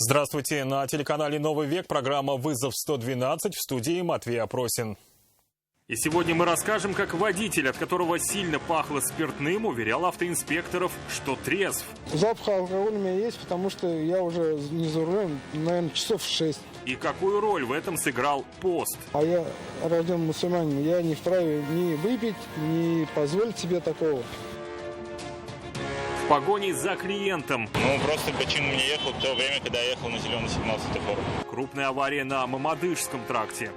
Здравствуйте. На телеканале «Новый век» программа «Вызов 112», в студии Матвей Опросин. И сегодня мы расскажем, как водитель, от которого сильно пахло спиртным, уверял автоинспекторов, что трезв. Запах алкоголя у меня есть, потому что я уже не за рулем, наверное, часов 6. И какую роль в этом сыграл пост? А я рожден мусульманин, я не вправе ни выпить, ни позволить себе такого. В погоне за клиентом. Просто почему не ехал в то время, когда я ехал на зеленый сигнал светофора. Крупная авария на Мамадышском тракте.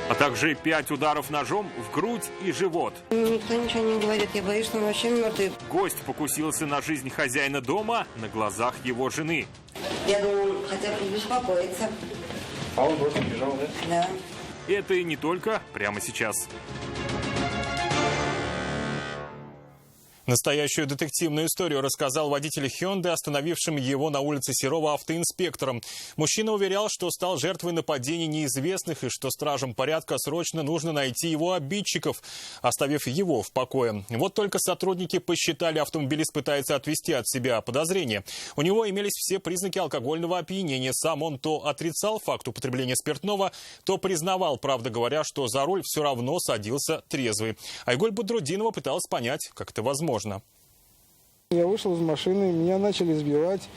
А также 5 ударов ножом в грудь и живот. Никто ничего не говорит, я боюсь, что он вообще мертвый. Гость покусился на жизнь хозяина дома на глазах его жены. Я думаю, хотя бы беспокоиться. А он просто бежал, да? Да. Это и не только прямо сейчас. Настоящую детективную историю рассказал водитель Hyundai, остановившим его на улице Серова автоинспектором. Мужчина уверял, что стал жертвой нападений неизвестных и что стражам порядка срочно нужно найти его обидчиков, оставив его в покое. Вот только сотрудники посчитали, автомобилист пытается отвести от себя подозрения. У него имелись все признаки алкогольного опьянения. Сам он то отрицал факт употребления спиртного, то признавал, правда говоря, что за руль все равно садился трезвый. Айгуль Бодрудинова пыталась понять, как это возможно. Я вышел из машины, меня начали избивать,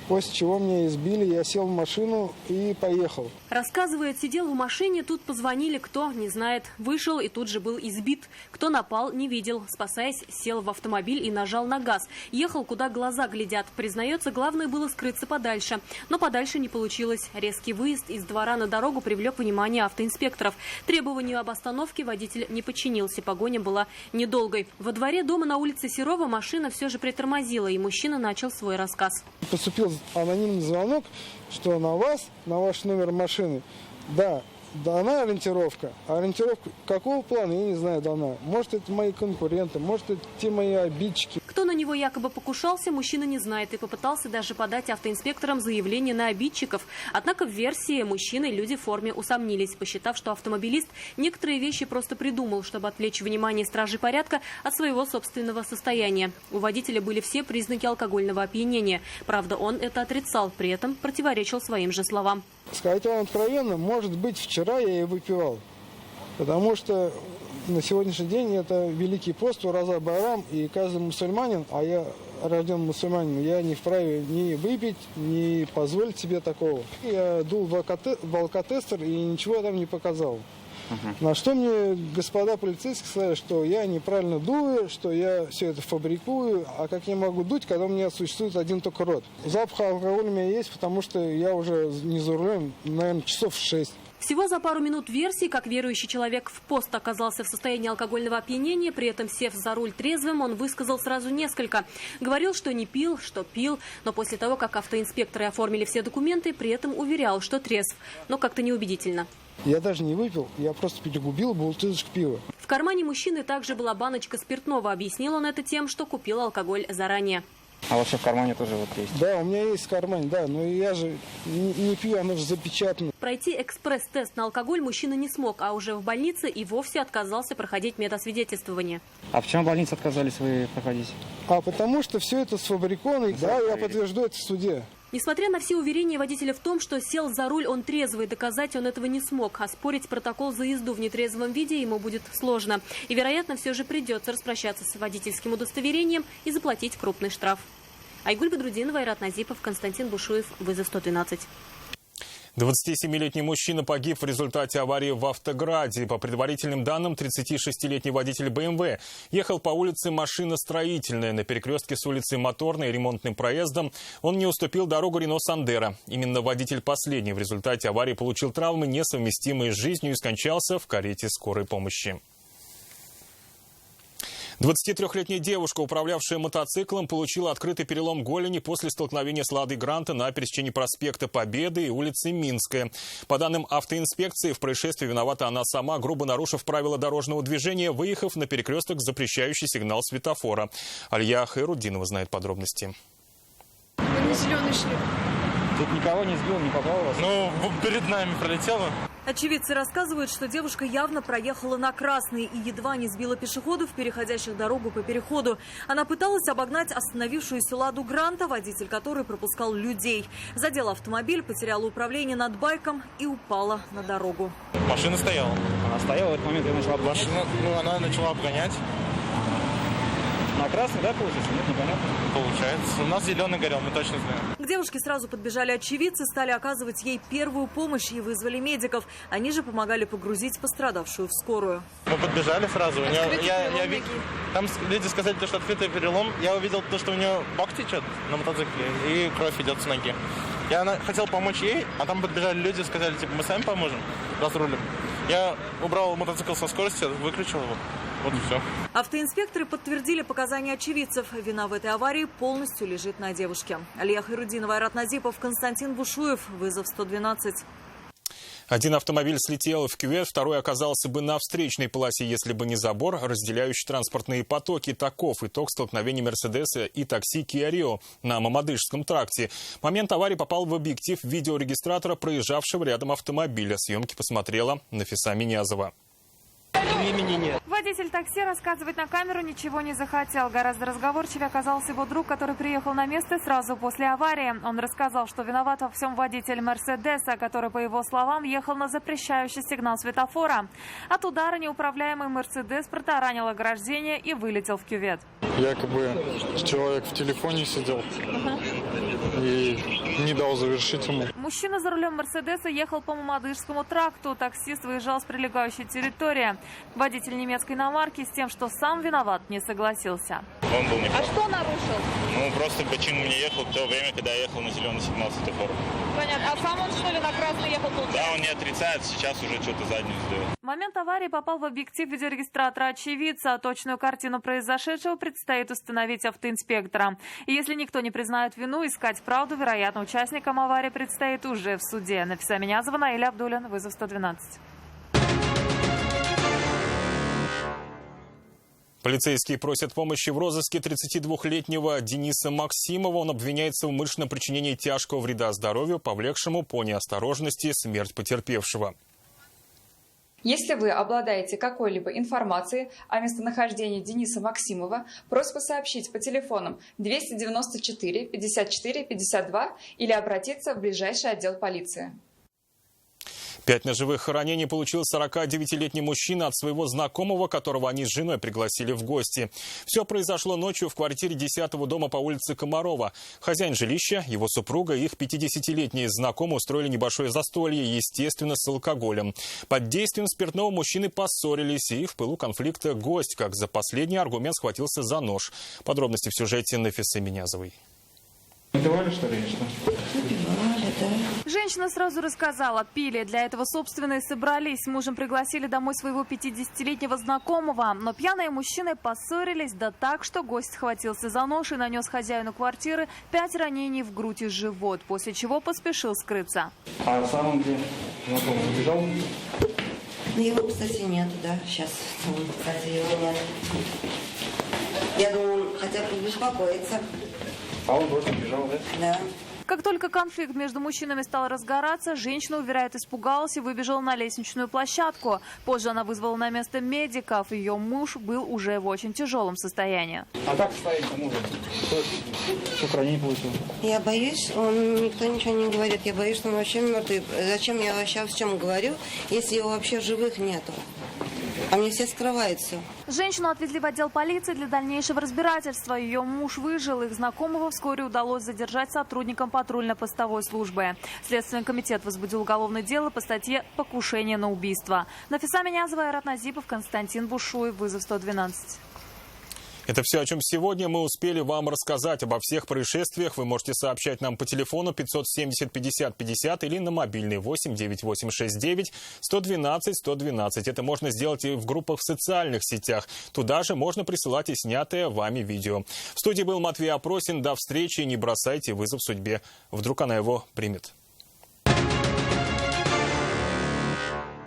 после чего меня избили, я сел в машину и поехал. Рассказывает, сидел в машине, тут позвонили, кто, не знает. Вышел и тут же был избит. Кто напал, не видел. Спасаясь, сел в автомобиль и нажал на газ. Ехал, куда глаза глядят. Признается, главное было скрыться подальше. Но подальше не получилось. Резкий выезд из двора на дорогу привлек внимание автоинспекторов. Требованию об остановке водитель не подчинился. Погоня была недолгой. Во дворе дома на улице Серова машина все же притормозила, и мужчина начал свой рассказ. Поступил анонимный звонок, что на вас, на ваш номер машины, дана ориентировка. А ориентировка какого плана, я не знаю, дана. Может, это мои конкуренты, может, это те мои обидчики. Кто на него якобы покушался, мужчина не знает и попытался даже подать автоинспекторам заявление на обидчиков. Однако в версии мужчины люди в форме усомнились, посчитав, что автомобилист некоторые вещи просто придумал, чтобы отвлечь внимание стражей порядка от своего собственного состояния. У водителя были все признаки алкогольного опьянения. Правда, он это отрицал, при этом противоречил своим же словам. Сказать вам откровенно, может быть, вчера я и выпивал. Потому что на сегодняшний день это Великий пост, Ураза Байрам, и каждый мусульманин, а я рожден мусульманин, я не вправе ни выпить, ни позволить себе такого. Я дул в алкотестер и ничего там не показал. На что мне господа полицейские сказали, что я неправильно дую, что я все это фабрикую, а как я могу дуть, когда у меня существует один только рот. Запах алкоголя у меня есть, потому что я уже не за рулем, наверное, часов 6. Всего за пару минут версии, как верующий человек в пост оказался в состоянии алкогольного опьянения, при этом сев за руль трезвым, он высказал сразу несколько. Говорил, что не пил, что пил, но после того, как автоинспекторы оформили все документы, при этом уверял, что трезв, но как-то неубедительно. Я даже не выпил, я просто перегубил бутылочку пива. В кармане мужчины также была баночка спиртного. Объяснил он это тем, что купил алкоголь заранее. А вообще в кармане тоже вот есть? Да, у меня есть в кармане, да, но я же не пью, оно же запечатано. Пройти экспресс-тест на алкоголь мужчина не смог, а уже в больнице и вовсе отказался проходить медосвидетельствование. А почему в больнице отказались вы проходить? А потому что все это сфабриковано, да, я подтверждаю это в суде. Несмотря на все уверения водителя в том, что сел за руль он трезвый, доказать он этого не смог. Оспорить протокол за езду в нетрезвом виде ему будет сложно. И, вероятно, все же придется распрощаться с водительским удостоверением и заплатить крупный штраф. Айгуль Бодрудинова, Айрат Назипов, Константин Бушуев, Вызов 112. 27-летний мужчина погиб в результате аварии в Автограде. По предварительным данным, 36-летний водитель БМВ ехал по улице Машиностроительная. На перекрестке с улицей Моторной и ремонтным проездом он не уступил дорогу Рено Сандеро. Именно водитель последний в результате аварии получил травмы, несовместимые с жизнью, и скончался в карете скорой помощи. 23-летняя девушка, управлявшая мотоциклом, получила открытый перелом голени после столкновения с «Ладой Гранта» на пересечении проспекта Победы и улицы Минская. По данным автоинспекции, в происшествии виновата она сама, грубо нарушив правила дорожного движения, выехав на перекресток, запрещающий сигнал светофора. Алия Хайруддинова знает подробности. Мы на зеленый шли. Тут никого не сбил, не попал вас? Ну, перед нами пролетело. Очевидцы рассказывают, что девушка явно проехала на красный и едва не сбила пешеходов, переходящих дорогу по переходу. Она пыталась обогнать остановившуюся «Ладу Гранта», водитель которой пропускал людей. Задела автомобиль, потеряла управление над байком и упала на дорогу. Машина стояла. Она стояла, в этот момент я начала обгонять. Она начала обгонять. На красный, да, получается? Нет, непонятно. Получается. У нас зеленый горел, мы точно знаем. К девушке сразу подбежали очевидцы, стали оказывать ей первую помощь и вызвали медиков. Они же помогали погрузить пострадавшую в скорую. Мы подбежали сразу. Там люди сказали, что открытый перелом. Я увидел, что у нее бак течет на мотоцикле и кровь идет с ноги. Я хотел помочь ей, а там подбежали люди и сказали, мы сами поможем, разрулим. Я убрал мотоцикл со скорости, выключил его. Вот и все. Автоинспекторы подтвердили показания очевидцев. Вина в этой аварии полностью лежит на девушке. Алия Хайрудинова, Айрат Назипов, Константин Бушуев. Вызов 112. Один автомобиль слетел в кювет, второй оказался бы на встречной полосе, если бы не забор, разделяющий транспортные потоки. Таков итог столкновения «Мерседеса» и такси «Киа Рио» на Мамадышском тракте. Момент аварии попал в объектив видеорегистратора, проезжавшего рядом автомобиля. Съемки посмотрела Нафиса Минязова. Водитель такси рассказывать на камеру ничего не захотел. Гораздо разговорчивее оказался его друг, который приехал на место сразу после аварии. Он рассказал, что виноват во всем водитель «Мерседеса», который, по его словам, ехал на запрещающий сигнал светофора. От удара неуправляемый «Мерседес» протаранил ограждение и вылетел в кювет. Якобы человек в телефоне сидел и не дал завершить ему. Мужчина за рулем «Мерседеса» ехал по Мамадышскому тракту. Таксист выезжал с прилегающей территории. Водитель немецкой иномарки с тем, что сам виноват, не согласился. Он был неправ. А что нарушил? Просто почему не ехал в то время, когда я ехал на зеленый сигнал светофора. Понятно. А сам он, что ли, на красный ехал тут? Да, он не отрицает, сейчас уже что-то заднюю сделал. В момент аварии попал в объектив видеорегистратора очевидца. Точную картину произошедшего предстоит установить автоинспекторам. И если никто не признает вину, искать правду, вероятно, участникам аварии предстоит уже в суде. Нафиса Минязова, Наиля Абдулин, вызов 112. Полицейские просят помощи в розыске 32-летнего Дениса Максимова. Он обвиняется в умышленном причинении тяжкого вреда здоровью, повлекшему по неосторожности смерть потерпевшего. Если вы обладаете какой-либо информацией о местонахождении Дениса Максимова, просьба сообщить по телефонам 294 54 52 или обратиться в ближайший отдел полиции. 5 ножевых ранений получил 49-летний мужчина от своего знакомого, которого они с женой пригласили в гости. Все произошло ночью в квартире 10-го дома по улице Комарова. Хозяин жилища, его супруга и их 50-летний знакомый устроили небольшое застолье, естественно, с алкоголем. Под действием спиртного мужчины поссорились, и в пылу конфликта гость, как за последний аргумент, схватился за нож. Подробности в сюжете Нафисы Минязовой. Выпивали, что ли, что? Выпивали, да. Женщина сразу рассказала, пили. Для этого, собственно, и собрались. С мужем пригласили домой своего 50-летнего знакомого. Но пьяные мужчины поссорились, да так, что гость схватился за нож и нанес хозяину квартиры 5 ранений в грудь и живот, после чего поспешил скрыться. А сам он где? Знакомый убежал? Его, кстати, нет, да. Сейчас, кстати, его нет. Я думаю, он хотя бы беспокоится. А он просто бежал, да? Да. Как только конфликт между мужчинами стал разгораться, женщина, уверяет, испугалась и выбежала на лестничную площадку. Позже она вызвала на место медиков. Ее муж был уже в очень тяжелом состоянии. А как стоит мужа? Что ранение получил? Я боюсь, никто ничего не говорит. Я боюсь, что он вообще мертвый. Зачем я вообще о чем говорю, если его вообще живых нету? А мне все скрывают все. Женщину отвезли в отдел полиции для дальнейшего разбирательства. Ее муж выжил. Их знакомого вскоре удалось задержать сотрудникам патрульно-постовой службы. Следственный комитет возбудил уголовное дело по статье «Покушение на убийство». Нафиса Минязова, Айрат Назипов, Константин Бушуев, вызов 112. Это все, о чем сегодня мы успели вам рассказать. Обо всех происшествиях вы можете сообщать нам по телефону 570 50 50 или на мобильный 8 9869 112 112. Это можно сделать и в группах в социальных сетях. Туда же можно присылать и снятое вами видео. В студии был Матвей Опросин. До встречи. Не бросайте вызов судьбе. Вдруг она его примет.